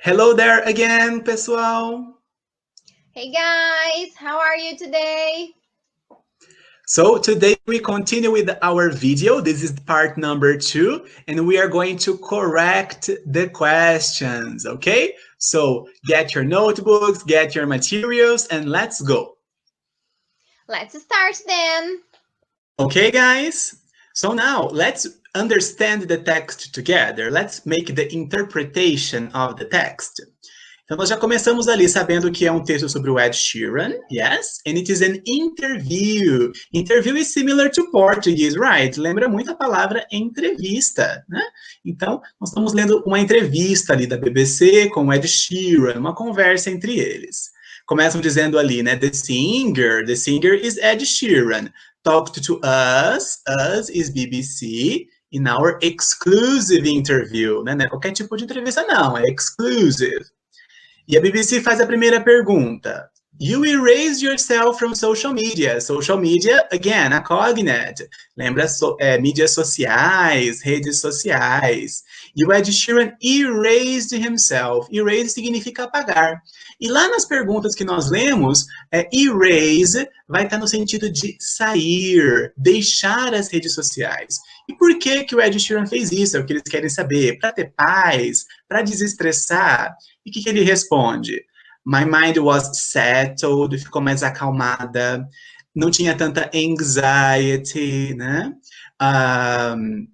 Hello there again, pessoal. Hey guys, how are you today? So today we continue with our video. This is part number 2, and we are going to correct the questions, okay? So get your notebooks, get your materials, and let's go. Let's start then. Okay, guys? So now let's understand the text together. Let's make the interpretation of the text. Então, nós já começamos ali sabendo que é um texto sobre o Ed Sheeran, yes, and it is an interview. Interview is similar to Portuguese, right? Lembra muito a palavra entrevista, né? Então, nós estamos lendo uma entrevista ali da BBC com o Ed Sheeran, uma conversa entre eles. Começam dizendo ali, né, the singer is Ed Sheeran, talked to us is BBC, in our exclusive interview, né? Não é qualquer tipo de entrevista não, é exclusive. E a BBC faz a primeira pergunta. You erase yourself from social media. Social media, again, a cognate. Lembra mídias sociais, redes sociais. E o Ed Sheeran erased himself. Erase significa apagar. E lá nas perguntas que nós lemos, erase vai estar no sentido de sair, deixar as redes sociais. E por que o Ed Sheeran fez isso? É o que eles querem saber. Para ter paz, para desestressar. E o que ele responde? My mind was settled, ficou mais acalmada, não tinha tanta anxiety, né?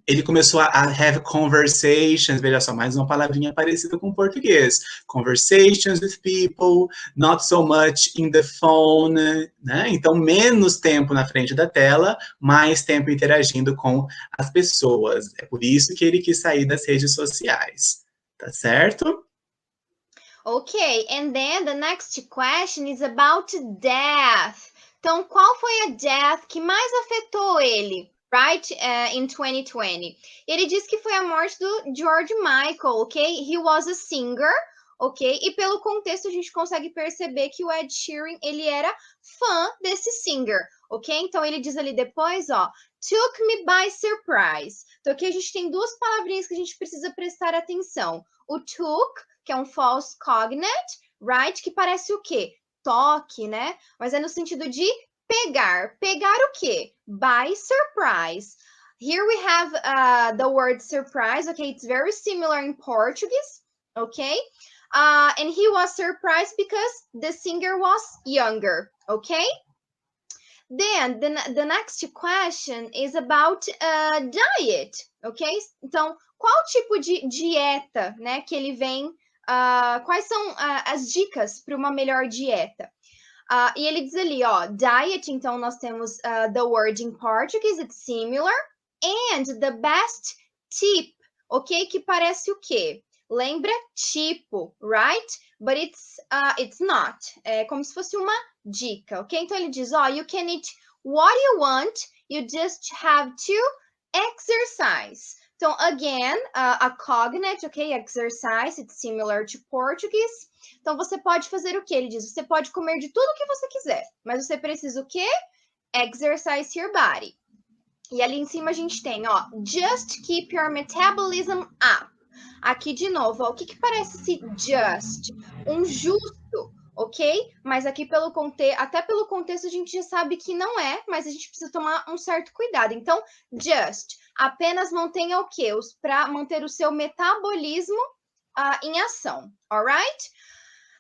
Ele começou a have conversations, veja só, mais uma palavrinha parecida com o português. Conversations with people, not so much in the phone, né? Então, menos tempo na frente da tela, mais tempo interagindo com as pessoas. É por isso que ele quis sair das redes sociais, tá certo? Okay, and then the next question is about death. Então, qual foi a death que mais afetou ele, right, in 2020? Ele diz que foi a morte do George Michael, ok? He was a singer, ok? E pelo contexto a gente consegue perceber que o Ed Sheeran, ele era fã desse singer, ok? Então, ele diz ali depois, ó, took me by surprise. Então, aqui a gente tem duas palavrinhas que a gente precisa prestar atenção. O took, que é um false cognate, right? Que parece o quê? Toque, né? Mas é no sentido de pegar. Pegar o quê? By surprise. Here we have the word surprise, okay? It's very similar in Portuguese, okay? And he was surprised because the singer was younger, okay? Then, the next question is about diet, ok? Então, qual tipo de dieta, né, que ele vem... quais são as dicas para uma melhor dieta? E ele diz ali, ó, diet, então nós temos the word in Portuguese, it's similar, and the best tip, ok? Que parece o quê? Lembra tipo, right? But it's not. É como se fosse uma dica, ok? Então ele diz, ó, you can eat what you want, you just have to exercise. Então, again, a cognate, ok? Exercise, it's similar to Portuguese. Então, você pode fazer o quê? Ele diz, você pode comer de tudo que você quiser, mas você precisa o quê? Exercise your body. E ali em cima a gente tem, ó, just keep your metabolism up. Aqui de novo, ó, o que parece esse just? Um justo, ok? Mas aqui até pelo contexto a gente já sabe que não é, mas a gente precisa tomar um certo cuidado. Então, just, apenas mantenha o quê? Para manter o seu metabolismo em ação, alright?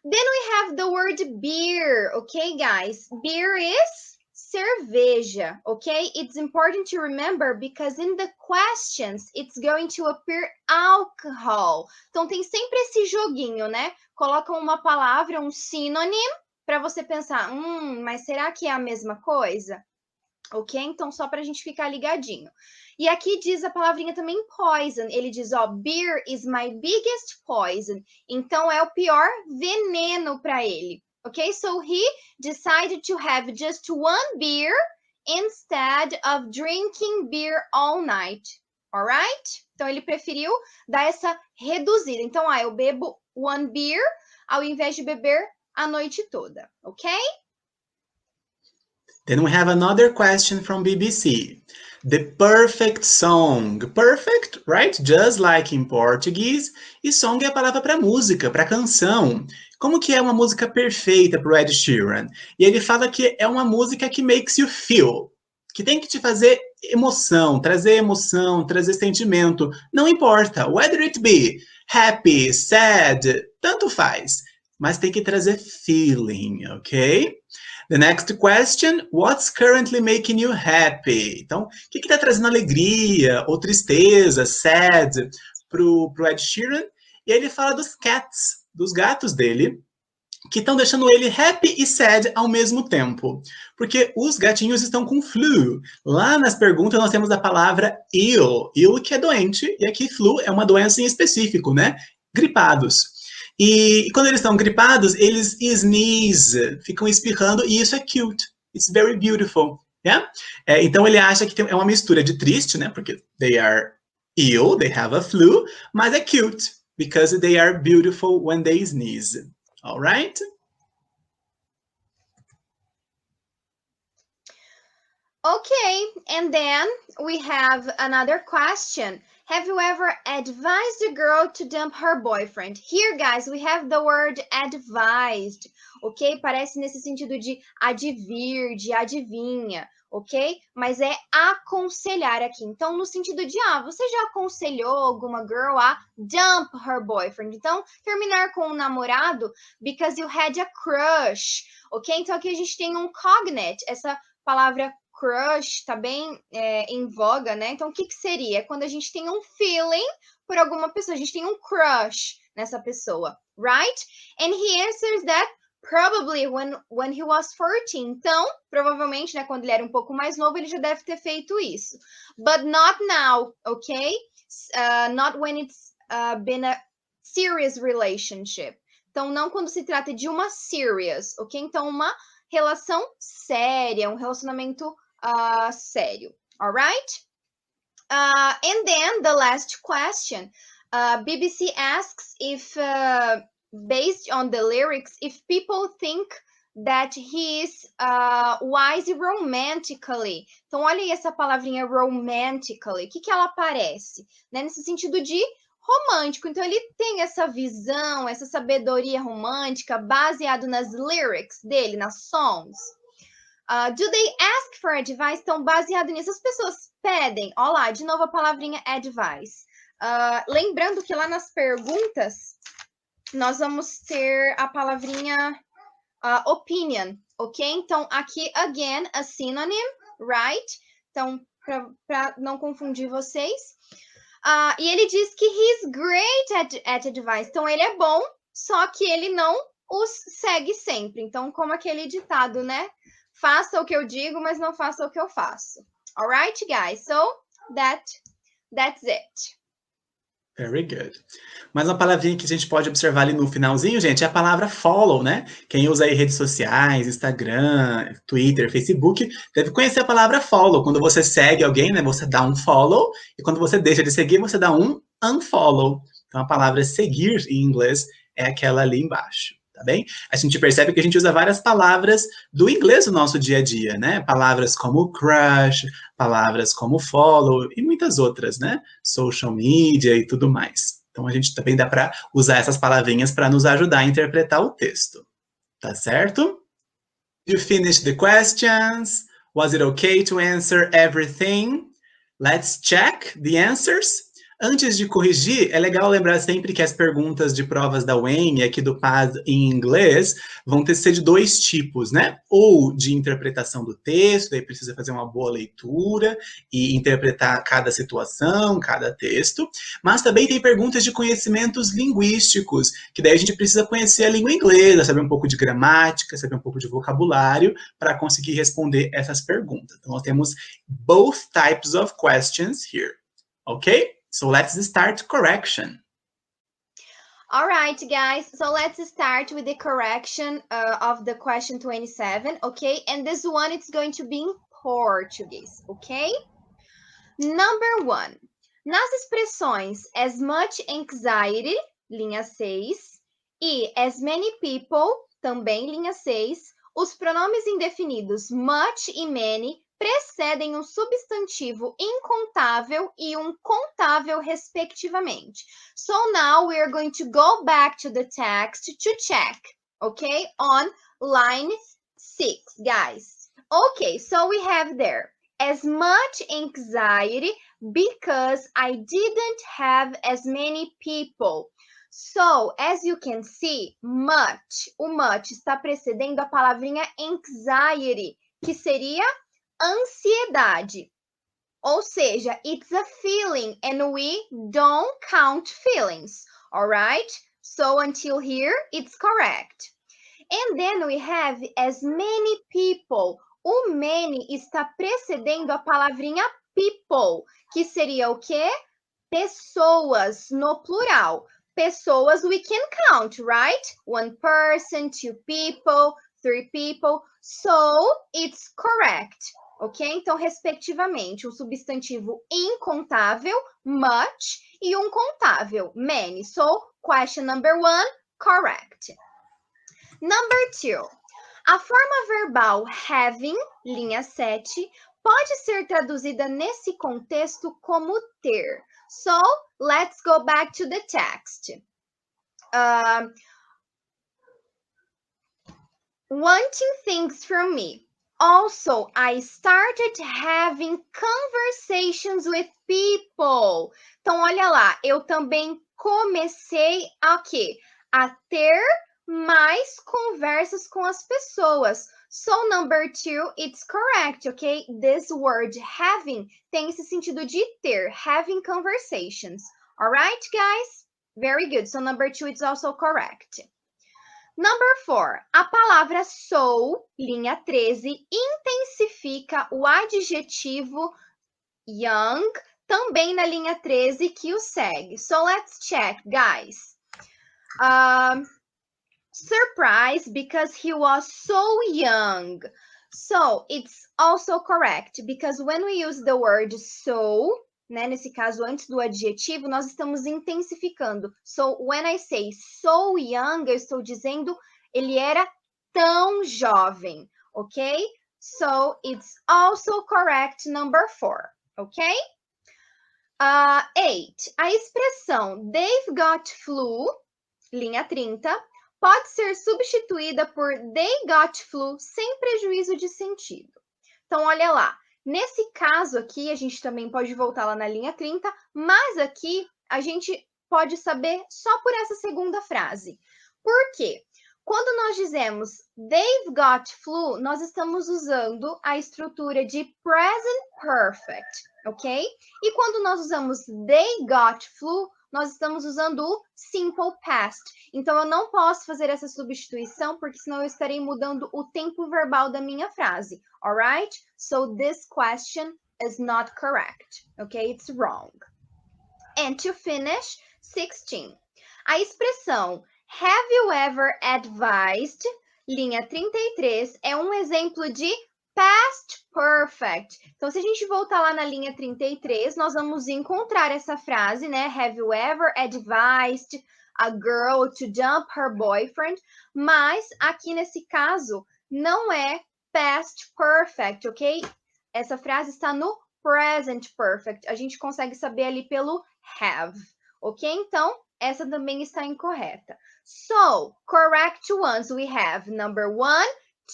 Then we have the word beer, okay, guys? Beer is cerveja, okay? It's important to remember because in the questions, it's going to appear alcohol. Então, tem sempre esse joguinho, né? Colocam uma palavra, um synonym, para você pensar, mas será que é a mesma coisa? Ok? Então, só para a gente ficar ligadinho. E aqui diz a palavrinha também poison. Ele diz, ó, beer is my biggest poison. Então, é o pior veneno para ele. Ok? So, he decided to have just one beer instead of drinking beer all night. Alright? Então, ele preferiu dar essa reduzida. Então, eu bebo one beer ao invés de beber a noite toda. Ok? Then we have another question from BBC. The perfect song. Perfect, right? Just like in Portuguese. E song é a palavra para música, para canção. Como que é uma música perfeita para o Ed Sheeran? E ele fala que é uma música que makes you feel, que tem que te fazer emoção, trazer sentimento. Não importa, whether it be happy, sad, tanto faz. Mas tem que trazer feeling, ok? The next question, what's currently making you happy? Então, o que está trazendo alegria ou tristeza, sad, pro Ed Sheeran? E aí ele fala dos cats, dos gatos dele, que estão deixando ele happy e sad ao mesmo tempo. Porque os gatinhos estão com flu. Lá nas perguntas nós temos a palavra ill, ill que é doente, e aqui flu é uma doença em específico, né? Gripados. E quando eles estão gripados, eles sneeze, ficam espirrando, e isso é cute. It's very beautiful. Yeah? Então ele acha que é uma mistura de triste, né? Porque they are ill, they have a flu, mas é cute, because they are beautiful when they sneeze. All right? Okay, and then we have another question. Have you ever advised a girl to dump her boyfriend? Here, guys, we have the word advised, ok? Parece nesse sentido de advir, de adivinha, ok? Mas é aconselhar aqui. Então, no sentido de, você já aconselhou alguma girl a dump her boyfriend? Então, terminar com um namorado because you had a crush, ok? Então, aqui a gente tem um cognate, essa palavra crush tá bem em voga, né? Então, o que seria? Quando a gente tem um feeling por alguma pessoa, a gente tem um crush nessa pessoa, right? And he answers that probably when he was 14. Então, provavelmente, né, quando ele era um pouco mais novo, ele já deve ter feito isso. But not now, okay? Not when it's been a serious relationship. Então, não quando se trata de uma serious, ok? Então, uma relação séria, um relacionamento sério, all right? And then the last question, BBC asks if, based on the lyrics, if people think that he is wise romantically. Então, olha aí essa palavrinha romantically. O que ela aparece? Né? Nesse sentido de romântico. Então, ele tem essa visão, essa sabedoria romântica baseado nas lyrics dele, nas songs. Do they ask for advice? Então, baseado nisso, as pessoas pedem. Olha lá, de novo a palavrinha advice. Lembrando que lá nas perguntas, nós vamos ter a palavrinha opinion, ok? Então, aqui, again, a synonym, right? Então, para não confundir vocês. E ele diz que he's great at advice. Então, ele é bom, só que ele não os segue sempre. Então, como aquele ditado, né? Faça o que eu digo, mas não faça o que eu faço. Alright, guys? So, that's it. Very good. Mas uma palavrinha que a gente pode observar ali no finalzinho, gente, é a palavra follow, né? Quem usa aí redes sociais, Instagram, Twitter, Facebook, deve conhecer a palavra follow. Quando você segue alguém, né, você dá um follow, e quando você deixa de seguir, você dá um unfollow. Então, a palavra seguir em inglês é aquela ali embaixo, tá bem? A gente percebe que a gente usa várias palavras do inglês no nosso dia a dia, né? Palavras como crush, palavras como follow e muitas outras, né? Social media e tudo mais. Então, a gente também dá para usar essas palavrinhas para nos ajudar a interpretar o texto. Tá certo? You finished the questions? Was it okay to answer everything? Let's check the answers. Antes de corrigir, é legal lembrar sempre que as perguntas de provas da UEM e aqui do PAS em inglês vão ter que ser de dois tipos, né? Ou de interpretação do texto, daí precisa fazer uma boa leitura e interpretar cada situação, cada texto, mas também tem perguntas de conhecimentos linguísticos, que daí a gente precisa conhecer a língua inglesa, saber um pouco de gramática, saber um pouco de vocabulário, para conseguir responder essas perguntas. Então, nós temos both types of questions here, ok? So let's start correction. All right, guys. So let's start with the correction of the question 27, okay? And this one, it's going to be in Portuguese, okay? Number 1. Nas expressões as much anxiety, linha 6, e as many people, também linha 6, os pronomes indefinidos much e many precedem um substantivo incontável e um contável, respectivamente. So now we are going to go back to the text to check, okay? On line 6, guys. Okay, so we have there, as much anxiety because I didn't have as many people. So, as you can see, much, o much está precedendo a palavrinha anxiety, que seria ansiedade. Ou seja, it's a feeling and we don't count feelings, all right? So, until here, it's correct. And then we have as many people. O many está precedendo a palavrinha people, que seria o quê? Pessoas, no plural. Pessoas we can count, right? One person, two people, three people. So, it's correct, ok? Então, respectivamente, um substantivo incontável, much, e um contável, many. So, question number 1, correct. Number 2, a forma verbal having, linha 7, pode ser traduzida nesse contexto como ter. So, let's go back to the text. Wanting things from me. Also, I started having conversations with people. Então, olha lá, eu também comecei a quê? A ter mais conversas com as pessoas. So, number 2, it's correct, okay? This word having tem esse sentido de ter, having conversations. All right, guys? Very good. So, number 2, it's also correct. Number 4, a palavra so, linha 13, intensifica o adjetivo young, também na linha 13 que o segue. So, let's check, guys. Surprised because he was so young. So, it's also correct, because when we use the word so, né, nesse caso, antes do adjetivo, nós estamos intensificando. So, when I say so young, eu estou dizendo ele era tão jovem, ok? So, it's also correct, number 4, ok? 8, a expressão they've got flu, linha 30, pode ser substituída por they got flu sem prejuízo de sentido. Então, olha lá. Nesse caso aqui, a gente também pode voltar lá na linha 30, mas aqui a gente pode saber só por essa segunda frase. Por quê? Quando nós dizemos they've got flu, nós estamos usando a estrutura de present perfect, ok? E quando nós usamos they got flu, nós estamos usando o simple past. Então, eu não posso fazer essa substituição, porque senão eu estarei mudando o tempo verbal da minha frase. Alright? So, this question is not correct. Okay? It's wrong. And to finish, 16. A expressão have you ever advised, linha 33, é um exemplo de past perfect. Então, se a gente voltar lá na linha 33, nós vamos encontrar essa frase, né? Have you ever advised a girl to dump her boyfriend? Mas, aqui nesse caso, não é past perfect, ok? Essa frase está no present perfect. A gente consegue saber ali pelo have, ok? Então, essa também está incorreta. So, correct ones we have number 1,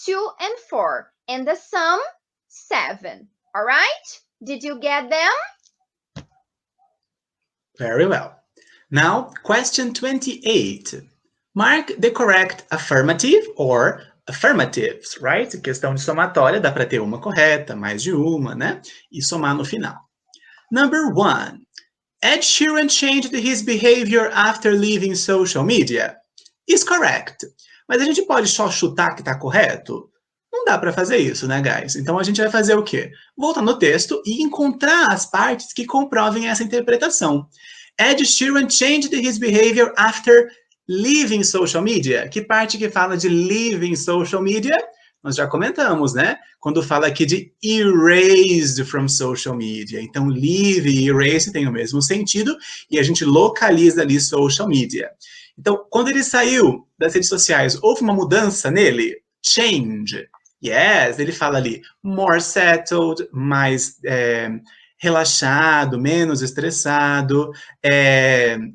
2, and 4. And the sum, 7. All right? Did you get them? Very well. Now, question 28. Mark the correct affirmative or affirmatives, right? Questão de somatória, dá para ter uma correta, mais de uma, né? E somar no final. Number 1. Ed Sheeran changed his behavior after leaving social media. Is correct. Mas a gente pode só chutar que está correto? Não dá para fazer isso, né, guys? Então, a gente vai fazer o quê? Voltar no texto e encontrar as partes que comprovem essa interpretação. Ed Sheeran changed his behavior after leaving social media. Que parte que fala de leaving social media? Nós já comentamos, né? Quando fala aqui de erased from social media. Então, leave e erase tem o mesmo sentido e a gente localiza ali social media. Então, quando ele saiu das redes sociais, houve uma mudança nele? Change. Yes, ele fala ali, more settled, mais relaxado, menos estressado,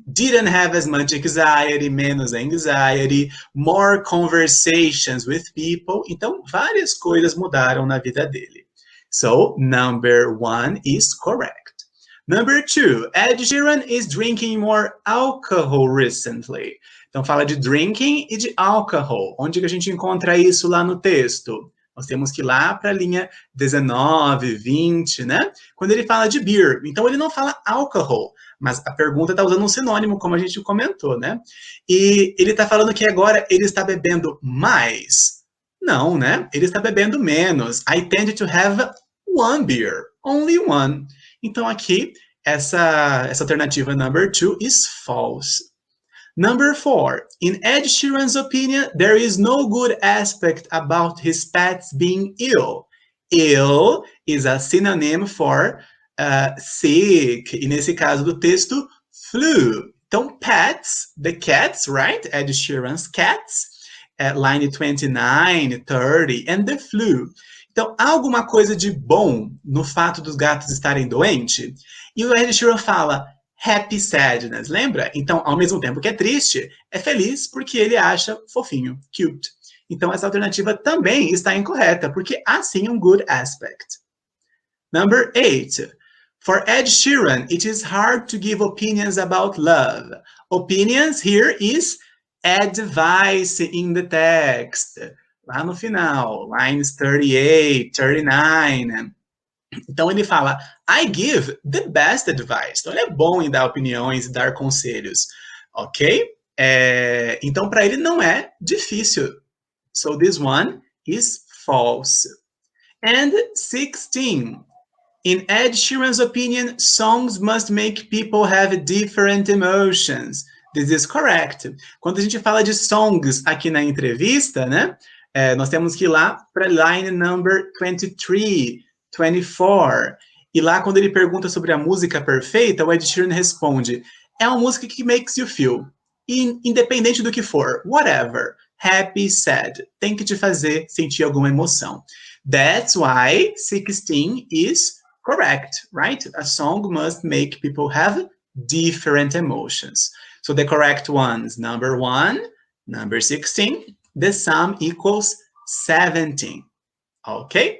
didn't have as much anxiety, menos anxiety, more conversations with people. Então, várias coisas mudaram na vida dele. So, number 1 is correct. Number 2, Ed Sheeran is drinking more alcohol recently. Então, fala de drinking e de alcohol. Onde que a gente encontra isso lá no texto? Nós temos que ir lá para a linha 19, 20, né? Quando ele fala de beer. Então, ele não fala alcohol, mas a pergunta está usando um sinônimo, como a gente comentou, né? E ele está falando que agora ele está bebendo mais. Não, né? Ele está bebendo menos. I tend to have one beer, only one. Então, aqui, essa alternativa number 2 is false. Number 4, in Ed Sheeran's opinion, there is no good aspect about his pets being ill. Ill is a synonym for sick, e nesse caso do texto, flu. Então, pets, the cats, right? Ed Sheeran's cats, line 29, 30, and the flu. Então, há alguma coisa de bom no fato dos gatos estarem doentes? E o Ed Sheeran fala, happy sadness, lembra? Então, ao mesmo tempo que é triste, é feliz porque ele acha fofinho, cute. Então, essa alternativa também está incorreta, porque há sim um good aspect. Number 8. For Ed Sheeran, it is hard to give opinions about love. Opinions here is advice in the text. Lá no final, lines 38, 39. Então ele fala, I give the best advice. Então ele é bom em dar opiniões e dar conselhos, ok? Então para ele não é difícil. So this one is false. And 16. In Ed Sheeran's opinion, songs must make people have different emotions. This is correct. Quando a gente fala de songs aqui na entrevista, né? Nós temos que ir lá para line number 23, 24. E lá, quando ele pergunta sobre a música perfeita, o Ed Sheeran responde, é uma música que makes you feel. Independente do que for, whatever. Happy, sad. Tem que te fazer sentir alguma emoção. That's why 16 is correct, right? A song must make people have different emotions. So the correct ones, number 1, number 16, the sum equals 17. Okay?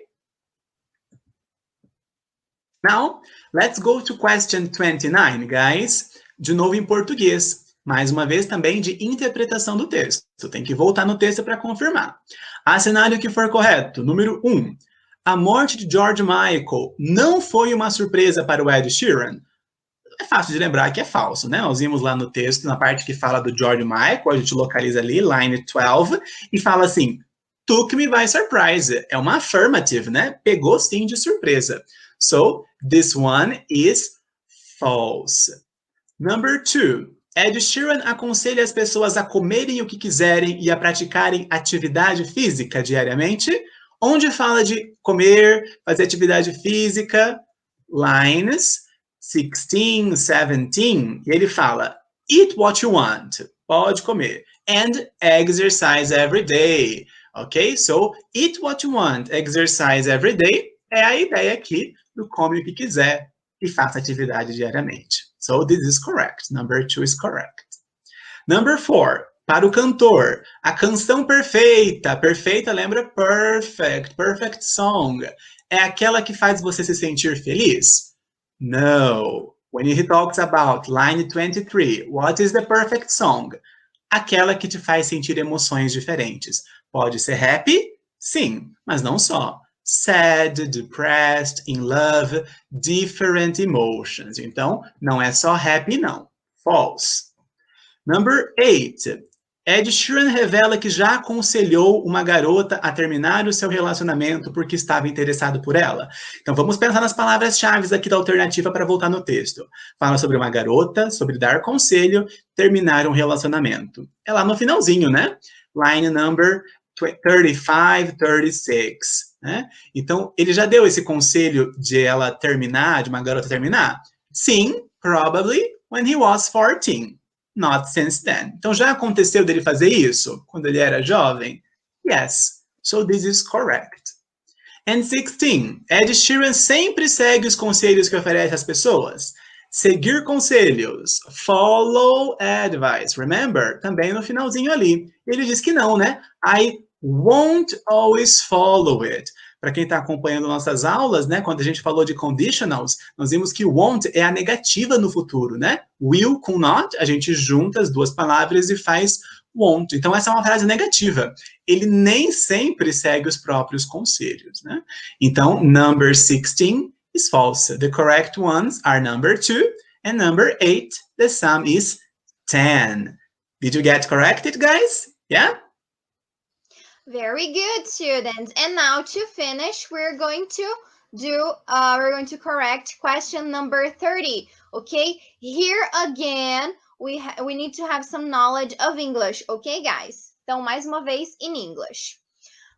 Now, let's go to question 29, guys. De novo em português. Mais uma vez também de interpretação do texto. Tem que voltar no texto para confirmar. Assinale o que for correto. Número 1. A morte de George Michael não foi uma surpresa para o Ed Sheeran? É fácil de lembrar que é falso, né? Nós vimos lá no texto, na parte que fala do George Michael, a gente localiza ali, line 12, e fala assim, took me by surprise. É uma affirmative, né? Pegou sim de surpresa. So, this one is false. Number 2. Ed Sheeran aconselha as pessoas a comerem o que quiserem e a praticarem atividade física diariamente? Onde fala de comer, fazer atividade física? Lines 16, 17. E ele fala, eat what you want. Pode comer. And exercise every day. Ok? So, eat what you want, exercise every day. É a ideia aqui do come o que quiser e faça atividade diariamente. So, this is correct. Number 2 is correct. Number 4. Para o cantor, a canção perfeita. Perfeita lembra perfect. Perfect song. É aquela que faz você se sentir feliz? No. When he talks about line 23, what is the perfect song? Aquela que te faz sentir emoções diferentes. Pode ser happy? Sim, mas não só. Sad, depressed, in love, different emotions. Então, não é só happy, não. False. Number 8. Ed Sheeran revela que já aconselhou uma garota a terminar o seu relacionamento porque estava interessado por ela. Então, vamos pensar nas palavras-chave aqui da alternativa para voltar no texto. Fala sobre uma garota, sobre dar conselho, terminar um relacionamento. É lá no finalzinho, né? Line number 35, 36. Né? Então, ele já deu esse conselho de ela terminar, de uma garota terminar? Sim, probably when he was 14. Not since then. Então, já aconteceu dele fazer isso quando ele era jovem? Yes, So this is correct. And 16. Ed Sheeran sempre segue os conselhos que oferece às pessoas. Seguir conselhos. Follow advice. Remember? Também no finalzinho ali. Ele diz que não, né? I won't always follow it. Para quem está acompanhando nossas aulas, né? Quando a gente falou de conditionals, nós vimos que won't é a negativa no futuro, né? Will com not, a gente junta as duas palavras e faz won't. Então, essa é uma frase negativa. Ele nem sempre segue os próprios conselhos, né? Então, number 16 is false. The correct ones are number 2 and number 8. The sum is 10. Did you get corrected, guys? Yeah? Very good, students. And now to finish, we're going to correct question number 30. Okay? Here again, we need to have some knowledge of English. Okay, guys? Então, mais uma vez, in English.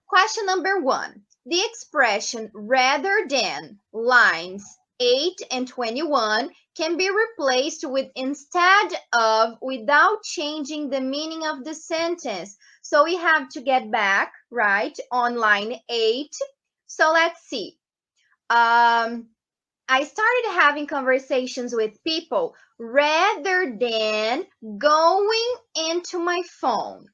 Question number 1. The expression rather than lines 8 and 21 can be replaced with instead of without changing the meaning of the sentence. So we have to get back, right, on line 8. So let's see. I started having conversations with people rather than going into my phone.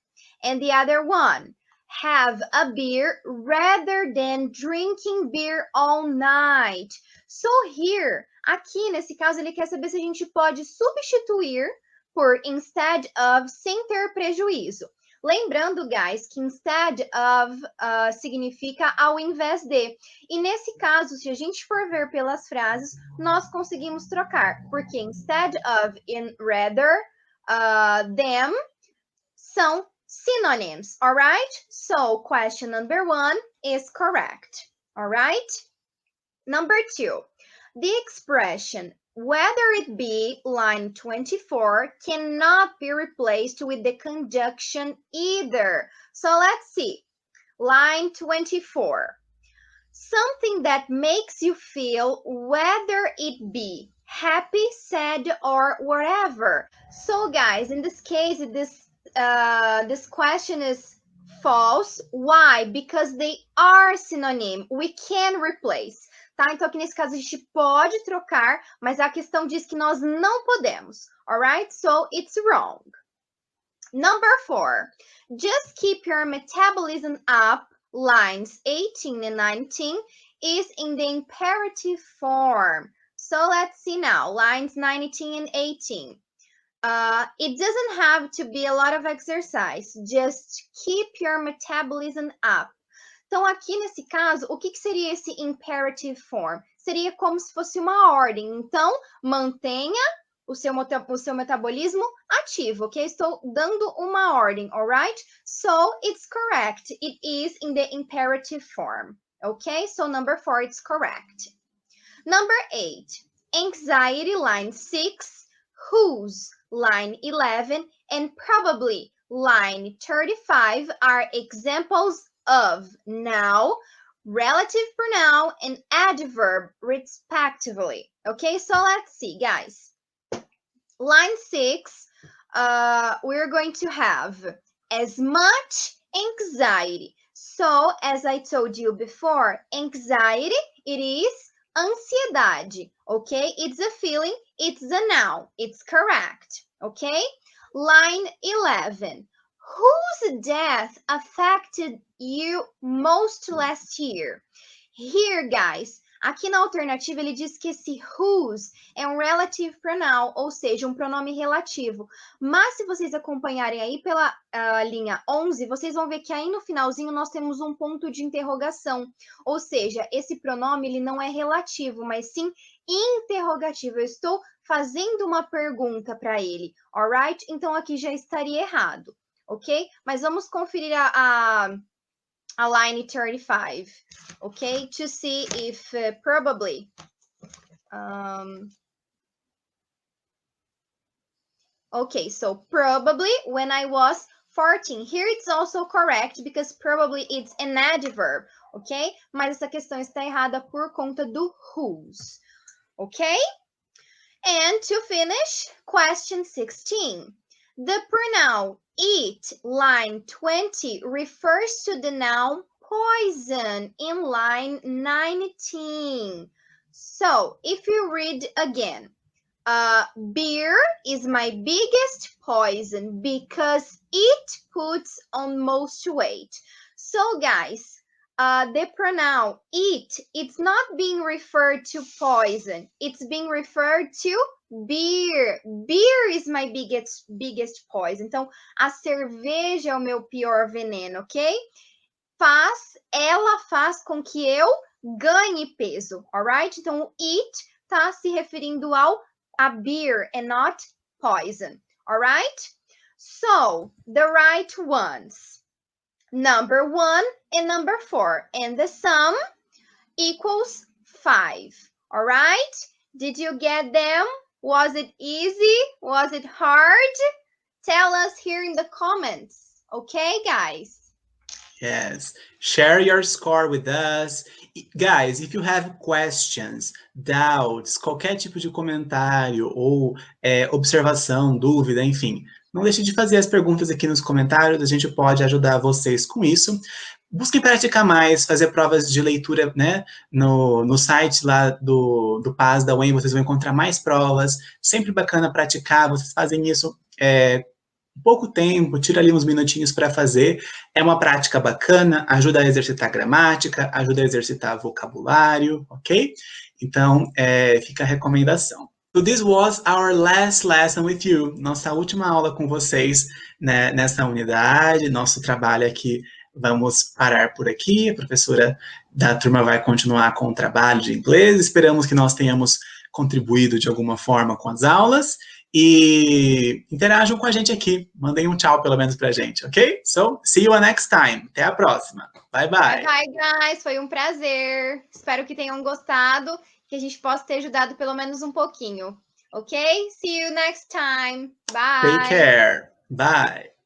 And the other one, have a beer rather than drinking beer all night. So here, aqui nesse caso, ele quer saber se a gente pode substituir por instead of sem ter prejuízo. Lembrando, guys, que instead of significa ao invés de. E nesse caso, se a gente for ver pelas frases, nós conseguimos trocar. Porque instead of e rather than são synonyms, all right? So, question number 1 is correct, all right? Number 2, the expression whether it be line 24 cannot be replaced with the conjunction either. So let's see. Line 24. Something that makes you feel whether it be happy, sad, or whatever. So guys, in this case, this question is false. Why? Because they are synonym. We can replace. Tá? Então, aqui nesse caso, a gente pode trocar, mas a questão diz que nós não podemos. Alright? So, it's wrong. Number 4. Just keep your metabolism up. Lines 18 and 19 is in the imperative form. So, let's see now. Lines 19 and 18. It doesn't have to be a lot of exercise. Just keep your metabolism up. Então, aqui nesse caso, o que seria esse imperative form? Seria como se fosse uma ordem. Então, mantenha o seu metabolismo ativo, ok? Estou dando uma ordem, alright? So, it's correct. It is in the imperative form, okay? So, number 4, it's correct. Number 8, anxiety, line 6, whose, line 11, and probably, line 35 are examples of now, relative pronoun, and adverb respectively. Okay, so let's see, guys. Line 6, we're going to have as much anxiety. So, as I told you before, anxiety, it is ansiedade. Okay, it's a feeling, it's a noun, it's correct. Okay, line 11. Whose death affected you most last year? Here, guys, aqui na alternativa ele diz que esse whose é um relative pronoun, ou seja, um pronome relativo. Mas se vocês acompanharem aí pela linha 11, vocês vão ver que aí no finalzinho nós temos um ponto de interrogação. Ou seja, esse pronome ele não é relativo, mas sim interrogativo. Eu estou fazendo uma pergunta para ele, alright? Então aqui já estaria errado. Ok? Mas vamos conferir a line 35, ok? To see if probably. Okay, so probably when I was 14. Here it's also correct because probably it's an adverb, ok? Mas essa questão está errada por conta do whose, ok? And to finish, question 16. The pronoun it, line 20, refers to the noun poison in line 19. So, if you read again, beer is my biggest poison because it puts on most weight. So, guys, the pronoun it, it's not being referred to poison. It's being referred to beer. Beer is my biggest poison. Então, a cerveja é o meu pior veneno, ok? Ela faz com que eu ganhe peso, alright? Então, o it tá se referindo a beer and not poison, alright? So, the right ones, number 1 and number 4, and the sum equals 5, alright? Did you get them? Was it easy? Was it hard? Tell us here in the comments, okay, guys? Yes, share your score with us. Guys, if you have questions, doubts, qualquer tipo de comentário ou observação, dúvida, enfim, não deixe de fazer as perguntas aqui nos comentários, a gente pode ajudar vocês com isso. Busquem praticar mais, fazer provas de leitura, né? No site lá do PAS da UEM, vocês vão encontrar mais provas. Sempre bacana praticar, vocês fazem isso pouco tempo, tira ali uns minutinhos para fazer. É uma prática bacana, ajuda a exercitar a gramática, ajuda a exercitar vocabulário, ok? Então, fica a recomendação. So this was our last lesson with you. Nossa última aula com vocês, né, nessa unidade, nosso trabalho aqui. Vamos parar por aqui, a professora da turma vai continuar com o trabalho de inglês. Esperamos que nós tenhamos contribuído de alguma forma com as aulas. E interajam com a gente aqui. Mandem um tchau, pelo menos, pra gente, ok? So, see you next time. Até a próxima. Bye, bye. Bye, bye, guys. Foi um prazer. Espero que tenham gostado, que a gente possa ter ajudado pelo menos um pouquinho, ok? See you next time. Bye. Take care. Bye.